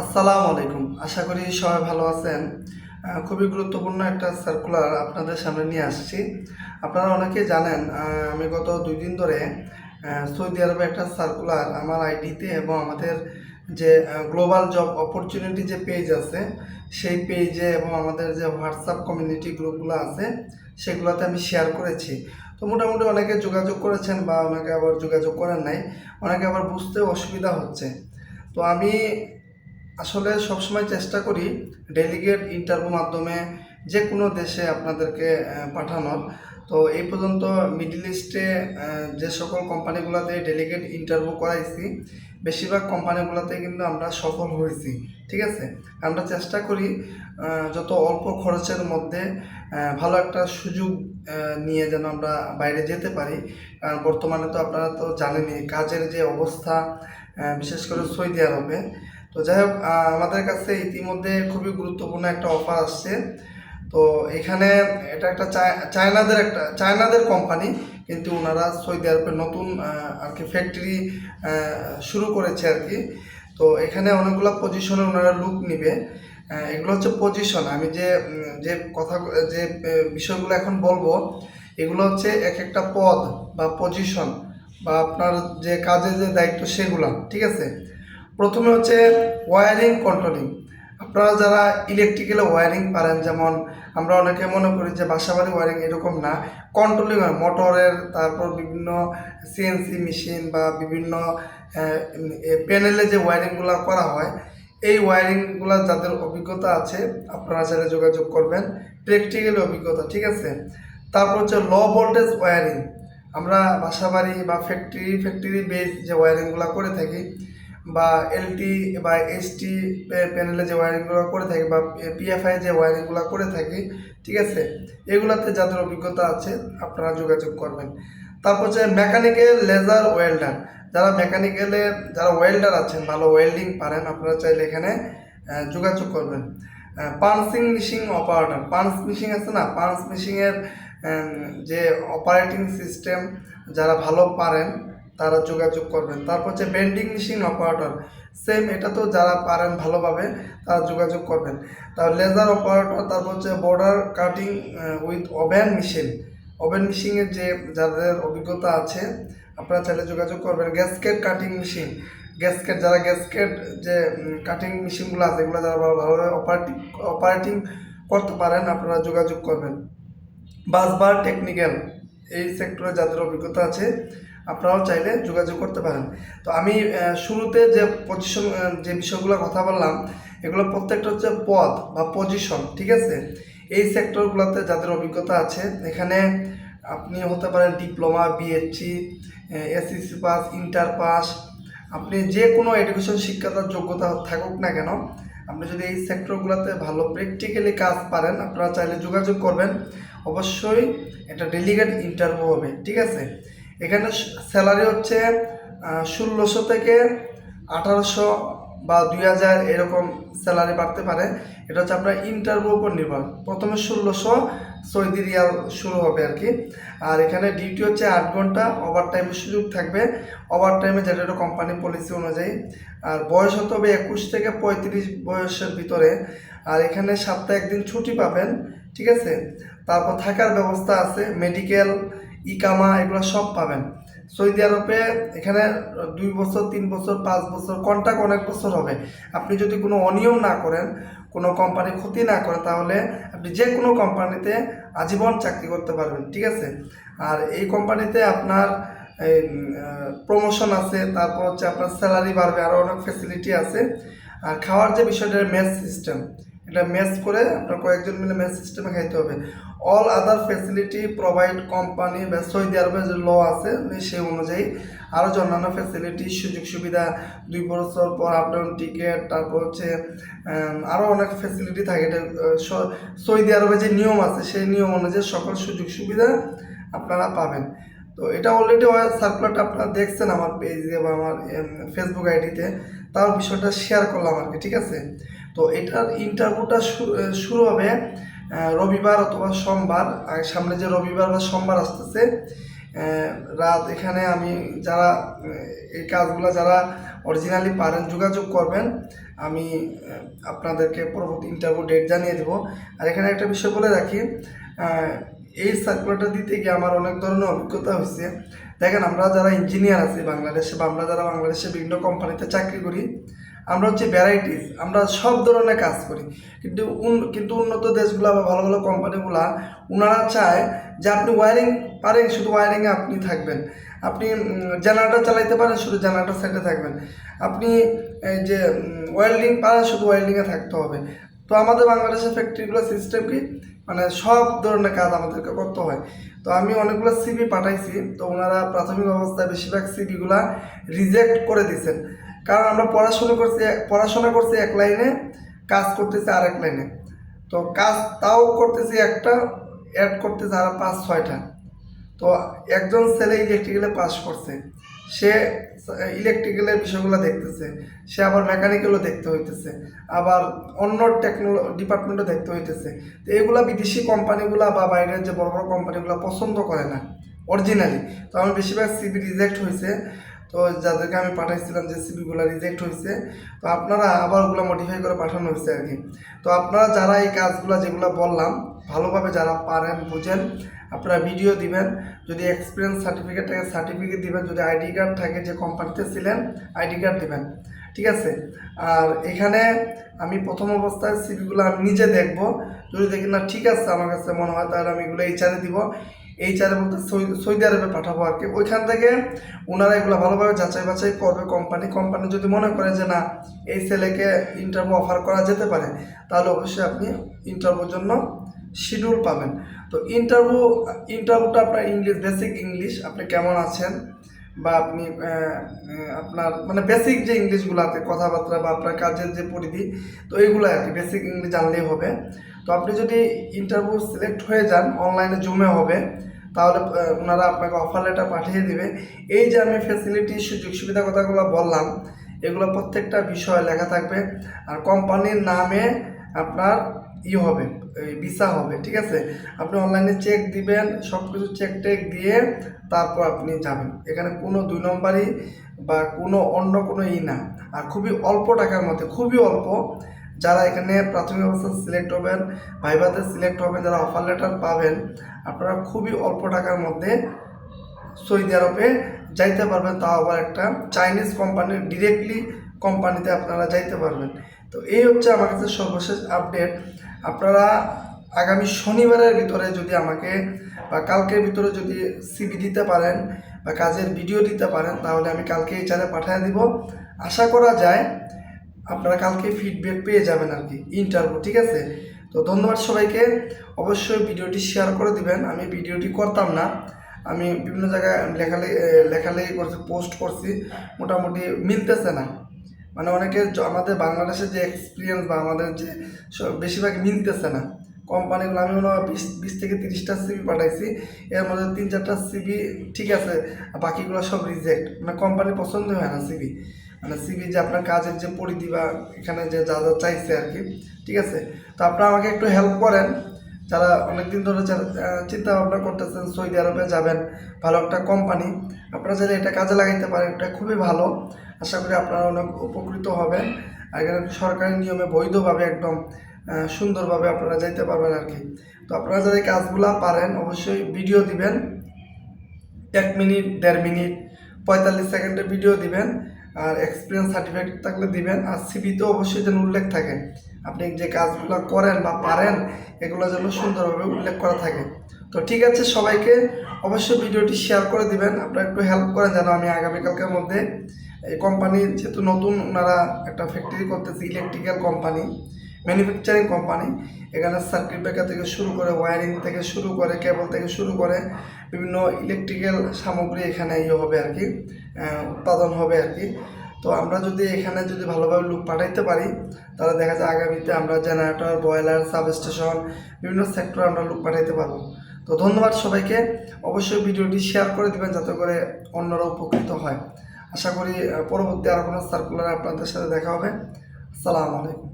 আসসালামু আলাইকুম। আশা করি সবাই ভালো আছেন। খুবই গুরুত্বপূর্ণ একটা সার্কুলার আপনাদের সামনে নিয়ে আসছি। আপনারা অনেকেই জানেন, আমি গত ২ দিন ধরে সৌদি আরবে একটা সার্কুলার আমার আইডিতে এবং আমাদের যে গ্লোবাল জব অপরচুনিটি যে পেজ আছে, সেই পেজে এবং আমাদের যে হোয়াটসঅ্যাপ কমিউনিটি গ্রুপগুলো আছে, সেগুলোতে আমি শেয়ার করেছি। তো মোটামুটি অনেকে যোগাযোগ করেছেন বা অনেকে আবার যোগাযোগ করেন নাই। অনেকে আবার বুঝতেও অসুবিধা হচ্ছে। তো আমি আসলে সবসময় চেষ্টা করি ডেলিগেট ইন্টারভিউ মাধ্যমে যে কোনো দেশে আপনাদেরকে পাঠানোর। তো এই পর্যন্ত মিডল ইস্টে যে সকল কোম্পানিগুলোতে ডেলিগেট ইন্টারভিউ করাইছি, বেশিরভাগ কোম্পানিগুলোতে কিন্তু আমরা সফল হয়েছি। ঠিক আছে, আমরা চেষ্টা করি যত অল্প খরচের মধ্যে ভালো একটা সুযোগ নিয়ে যেন আমরা বাইরে যেতে পারি। কারণ বর্তমানে তো আপনারা তো জানেনই কাজের যে অবস্থা, বিশেষ করে সৌদি আরবে। তো যাই হোক, আমাদের কাছে ইতিমধ্যে খুবই গুরুত্বপূর্ণ একটা অফার আসছে। তো এখানে এটা একটা চায়নাদের কোম্পানি, কিন্তু ওনারা সৌদি আরবে নতুন আর কি ফ্যাক্টরি শুরু করেছে আর কি। তো এখানে অনেকগুলো পজিশনে ওনারা লুক নিবে। এগুলো হচ্ছে পজিশন। আমি যে কথা যে বিষয়গুলো এখন বলবো, এগুলো হচ্ছে এক একটা পদ বা পজিশন বা আপনার যে কাজের যে দায়িত্ব সেগুলো। ঠিক আছে, প্রথমে হচ্ছে ওয়্যারিং কন্ট্রোলিং। আপনারা যারা ইলেকট্রিক্যাল ওয়্যারিং পারেন, যেমন আমরা অনেকে মনে করি যে বাসাবাড়ি ওয়্যারিং, এরকম না। কন্ট্রোলিং হয় মোটরের, তারপর বিভিন্ন সিএনসি মেশিন বা বিভিন্ন প্যানেলে যে ওয়্যারিংগুলো করা হয়, এই ওয়্যারিংগুলো যাদের অভিজ্ঞতা আছে আপনারা চাইলে যোগাযোগ করবেন, প্র্যাকটিক্যাল অভিজ্ঞতা। ঠিক আছে, তারপর হচ্ছে লো ভোল্টেজ ওয়্যারিং। আমরা বাসাবাড়ি বা ফ্যাক্টরি বেস যে ওয়্যারিংগুলো করে থাকি, বা এলটি বা এসটি প্যানেলে যে ওয়্যারিংগুলো করে থাকি, বা পিএফআই যে ওয়্যারিংগুলো করে থাকি, ঠিক আছে, এগুলাতে যাদের অভিজ্ঞতা আছে আপনারা যোগাযোগ করবেন। তারপর হচ্ছে মেকানিক্যাল লেজার ওয়েল্ডার। যারা ওয়েল্ডার আছেন, ভালো ওয়েল্ডিং পারেন, আপনারা চাইলে এখানে যোগাযোগ করবেন। Punching machine operator, punch machine আছে না, পাঞ্চ মেশিনের যে অপারেটিং সিস্টেম যারা ভালো পারেন তারা যোগাযোগ করবেন। তারপর হচ্ছে বেন্ডিং মেশিন অপারেটর, সেম এটা তো যারা পারেন ভালোভাবে তারা যোগাযোগ করবেন। তারপর লেজার অপারেটর, তারপর হচ্ছে বর্ডার কাটিং উইথ ওভেন মেশিনের যে যাদের অভিজ্ঞতা আছে আপনারা চাইলে যোগাযোগ করবেন। গ্যাসকেট কাটিং মেশিন, যারা গ্যাসকেট যে কাটিং মেশিনগুলো আছে, এগুলো যারা ভালোভাবে অপারেটিং করতে পারেন আপনারা যোগাযোগ করবেন। বাসবার টেকনিক্যাল, এই সেক্টরে যাদের অভিজ্ঞতা আছে আপনারাও চাইলে যোগাযোগ করতে পারেন। তো আমি শুরুতে যে পজিশন যে বিষয়গুলো কথা বললাম, এগুলো প্রত্যেকটা হচ্ছে পদ বা পজিশন। ঠিক আছে, এই সেক্টরগুলোতে যাদের অভিজ্ঞতা আছে, এখানে আপনি হতে পারেন diploma, BSc, SSC pass, inter pass, আপনি যে কোনো এডুকেশন শিক্ষার যোগ্যতা থাকুক না কেন, আপনি যদি এই সেক্টরগুলোতে ভালো প্র্যাকটিক্যালি কাজ পারেন আপনারা চাইলে যোগাযোগ করবেন। অবশ্যই এটা ডেলিগেট ইন্টারভিউ হবে। ঠিক আছে, এখানে স্যালারি হচ্ছে ১৬০০ থেকে ১৮০০ বা ২০০০ এরকম স্যালারি বাড়তে পারে। এটা হচ্ছে আপনার ইন্টারভিউ উপর নির্ভর। প্রথমে ১৬০০ সৌদি রিয়াল শুরু হবে আর কি। আর এখানে ডিউটি হচ্ছে ৮ ঘন্টা, ওভার টাইমের সুযোগ থাকবে। ওভার টাইমে যেটা একটা কোম্পানি পলিসি অনুযায়ী। আর বয়স হতে হবে ২১ থেকে ৩৫ বয়সের ভিতরে। আর এখানে সপ্তাহে একদিন ছুটি পাবেন। ঠিক আছে, তারপর থাকার ব্যবস্থা আছে, মেডিকেল, ইকামা, এগুলো সব পাবেন। সৌদি আরবে এখানে ২ বছর, ৩ বছর, ৫ বছর, কন্ট্রাক্ট অনেক বছর হবে। আপনি যদি কোনো অনিয়ম না করেন, কোনো কোম্পানি ক্ষতি না করেন, তাহলে আপনি যে কোনো কোম্পানিতে আজীবন চাকরি করতে পারবেন। ঠিক আছে, আর এই কোম্পানিতে আপনার প্রমোশন আছে, তারপর হচ্ছে আপনার স্যালারি বাড়বে, আরও অনেক ফ্যাসিলিটি আছে। আর খাওয়ার যে বিষয়টা, মেস সিস্টেম, এটা মেস করে আপনার কয়েকজন মিলে মেস সিস্টেমে খাইতে হবে। All other facility provide company বা সৌদি আরবের যে ল আছে সেই অনুযায়ী আরও যে অন্যান্য ফ্যাসিলিটি, সুযোগ সুবিধা, ২ বছর পর আপডাউন টিকিট, তারপর হচ্ছে আরও অনেক ফ্যাসিলিটি থাকে। এটা সৌদি আরবে যে নিয়ম আছে সেই নিয়ম অনুযায়ী সকল সুযোগ সুবিধা আপনারা পাবেন। তো এটা অলরেডি সার্কুলারটা আপনারা দেখছেন আমার পেজে বা আমার ফেসবুক আইডিতে, তার বিষয়টা শেয়ার করলাম আর কি। ঠিক আছে, তো এটার ইন্টারভিউটা শুরু হবে রবিবার অথবা সোমবার। আর সামনে যে রবিবার বা সোমবার আসতেছে, রাত। এখানে আমি যারা এই কাজগুলো যারা অরিজিনালি পারেন যোগাযোগ করবেন, আমি আপনাদেরকে পরবর্তী ইন্টারভিউ ডেট জানিয়ে দেবো। আর এখানে একটা বিষয় বলে রাখি, এই সার্কুলারটা দিতে গিয়ে আমার অনেক ধরনের অভিজ্ঞতা হয়েছে। দেখেন, আমরা যারা ইঞ্জিনিয়ার আছি বাংলাদেশে, বা আমরা যারা বাংলাদেশে বিভিন্ন কোম্পানিতে চাকরি করি, আমরা হচ্ছে ভ্যারাইটিস, আমরা সব ধরনের কাজ করি। কিন্তু উন্নত দেশগুলো বা ভালো ভালো কোম্পানিগুলা ওনারা চায় যে আপনি ওয়ারিং পারেন, শুধু ওয়ারিংয়ে আপনি থাকবেন, আপনি জেনারেটর চালাইতে পারেন, শুধু জেনারেটর সাইডে থাকবেন, আপনি এই যে ওয়েল্ডিং পারেন, শুধু ওয়েল্ডিংয়ে থাকতে হবে। তো আমাদের বাংলাদেশের ফ্যাক্টরিগুলো সিস্টেম কি, মানে সব ধরনের কাজ আমাদেরকে করতে হয়। তো আমি অনেকগুলো সিভি পাঠাইছি, তো ওনারা প্রাথমিক অবস্থায় বেশিরভাগ সিভিগুলা রিজেক্ট করে দিয়েছেন। কারণ আমরা পড়াশোনা করছি এক লাইনে, কাজ করতেছি আরেক লাইনে। তো কাজ তাও করতেছি একটা, অ্যাড করতেছে আর 5-6টা। তো একজন ছেলে ইলেকট্রিক্যালে পাস করছে, সে ইলেকট্রিক্যালের বিষয়গুলো দেখতেছে, সে আবার মেকানিক্যালও দেখতে হইতেছে, আবার অন্য ডিপার্টমেন্টও দেখতে হইতেছে। তো এগুলা বিদেশি কোম্পানিগুলা বা বাইরের যে বড় বড় কোম্পানিগুলো পছন্দ করে না অরিজিনালি। তো আমার বেশিরভাগ সিভি রিজেক্ট হয়েছে। তো যাদেরকে আমি পাঠাইছিলাম যে সিভিগুলো রিজেক্ট হয়েছে, তো আপনারা আবার ওগুলো মডিফাই করে পাঠানো হয়েছে আর কি। তো আপনারা যারা এই কাজগুলো যেগুলো বললাম ভালোভাবে যারা পারেন বুঝেন, আপনারা ভিডিও দিবেন, যদি এক্সপিরিয়েন্স সার্টিফিকেট থাকে সার্টিফিকেট দিবেন, যদি আইডি কার্ড থাকে যে কোম্পানিতে ছিলেন আইডি কার্ড দিবেন, ঠিক আছে। আর এখানে আমি প্রথম অবস্থায় সিভিগুলো আমি নিজে দেখব, যদি দেখি না ঠিক আছে আমার কাছে মনে হয়, তাহলে আমি এগুলো এইচআরে দিব। এইচআরে বলতে সৌদি আরবে পাঠাবো আর কি। ওইখান থেকে ওনারা এগুলো ভালোভাবে যাচাই বাছাই করবে। কোম্পানি যদি মনে করে যে না এই ছেলেকে ইন্টারভিউ অফার করা যেতে পারে, তাহলে অবশ্যই আপনি ইন্টারভিউর জন্য শিডিউল পাবেন। তো ইন্টারভিউটা আপনার ইংলিশ, বেসিক ইংলিশ, আপনি কেমন আছেন, বা আপনি আপনার মানে বেসিক যে ইংলিশগুলো আছে কথাবার্তা বা আপনার কাজের যে পরিধি, তো এইগুলো আর কি বেসিক ইংলিশ জানলেই হবে। তো আপনি যদি ইন্টারভিউ সিলেক্ট হয়ে যান, অনলাইনে জুমে হবে, তাহলে ওনারা আপনাকে অফার লেটার পাঠিয়ে দিবে। এই যে আমি ফ্যাসিলিটি সুযোগ সুবিধা কথাগুলো বললাম, এগুলো প্রত্যেকটা বিষয় লেখা থাকবে। আর কোম্পানির নামে আপনার হবে, ভিসা হবে, ঠিক আছে। আপনি অনলাইনে চেক দিবেন, সব কিছু চেক টেক দিয়ে তারপর আপনি যাবেন। এখানে কোনো 2 নম্বরই বা কোনো অন্য কোনো না। আর খুবই অল্প টাকার মধ্যে, খুবই অল্প, যারা এখানে প্রাথমিক অবস্থায় সিলেক্ট হবেন, ভাইভাতে সিলেক্ট হবেন, যারা অফার লেটার পাবেন, আপনারা খুবই অল্প টাকার মধ্যে সৌদি আরবে যাইতে পারবেন। তাও আবার একটা চাইনিজ কোম্পানির ডিরেক্টলি কোম্পানিতে আপনারা যাইতে পারবেন। তো এই হচ্ছে আমার কাছে সর্বশেষ আপডেট। আপনারা আগামী শনিবারের ভিতরে যদি আমাকে বা কালকের ভিতরে যদি সিভি দিতে পারেন বা কাজের ভিডিও দিতে পারেন, তাহলে আমি কালকে এইচআরে পাঠিয়ে দিব। আশা করা যায় আপনারা কালকে ফিডব্যাক পেয়ে যাবেন আর কি ইন্টারভিউ, ঠিক আছে। তো ধন্যবাদ সবাইকে। অবশ্যই ভিডিওটি শেয়ার করে দিবেন। আমি ভিডিওটি করতাম না, আমি বিভিন্ন জায়গায় লেখালেখি করছি, পোস্ট করছি, মোটামুটি মিলতেছে না। মানে অনেকে আমাদের বাংলাদেশের যে এক্সপিরিয়েন্স বা আমাদের যে বেশিরভাগ মিলতেছে না কোম্পানিগুলো। আমি মনে হয় 20 থেকে 30টা সিভি পাঠাইছি, এর মধ্যে 3-4টা সিভি ঠিক আছে, বাকিগুলো সব রিজেক্ট। মানে কোম্পানি পছন্দই হয় না সিভি, মানে সিভি যে আপনার কাজের যে পরিধি বা এখানে যে যা যা চাইছে আর কি, ঠিক আছে। তো আপনারা আমাকে একটু হেল্প করেন, যারা অনেকদিন ধরে চিন্তা ভাবনা করতেছেন সৌদি আরবে যাবেন, ভালো একটা কোম্পানি, আপনারা চাইলে এটা কাজে লাগাইতে পারেন, এটা খুবই ভালো। আশা করি আপনারা অনেক উপকৃত হবেন। আর এখানে সরকারি নিয়মে বৈধভাবে একদম সুন্দরভাবে আপনারা যাইতে পারবেন আর কি। তো আপনারা যারা এই কাজগুলো পারেন অবশ্যই ভিডিও দিবেন, 1 মিনিট 1.5 মিনিট 45 সেকেন্ডের ভিডিও দিবেন, আর এক্সপিরিয়েন্স সার্টিফিকেট থাকলে দিবেন। আর সিভিতে অবশ্যই যেন উল্লেখ থাকে আপনি যে কাজগুলো করেন বা পারেন, এগুলো যেন সুন্দরভাবে উল্লেখ করা থাকে। তো ঠিক আছে, সবাইকে অবশ্যই ভিডিওটি শেয়ার করে দিবেন। আপনারা একটু হেল্প করেন যেন আমি আগামীকালকের মধ্যে এই কোম্পানির, যেহেতু নতুন ওনারা একটা ফ্যাক্টরি করতেছে, ইলেকট্রিক্যাল কোম্পানি, ম্যানুফ্যাকচারিং কোম্পানি, এখানে সার্কিট ব্রেকার থেকে শুরু করে ওয়্যারিং থেকে শুরু করে কেবল থেকে শুরু করে বিভিন্ন ইলেকট্রিক্যাল সামগ্রী এখানে হবে আর কি, উৎপাদন হবে আর কি। তো আমরা যদি এখানে যদি ভালোভাবে লোক পাঠাইতে পারি, তাহলে দেখা যায় আগামীতে আমরা জেনারেটর, বয়লার, সাবস্টেশন, বিভিন্ন সেক্টরে আমরা লোক পাঠাইতে পারবো। তো ধন্যবাদ সবাইকে। অবশ্যই ভিডিওটি শেয়ার করে দেবেন যাতে করে অন্যরা উপকৃত হয়। আশা করি পরবর্তী আরও কোনো সার্কুলার আপনাদের সাথে দেখা হবে। আসসালামু আলাইকুম।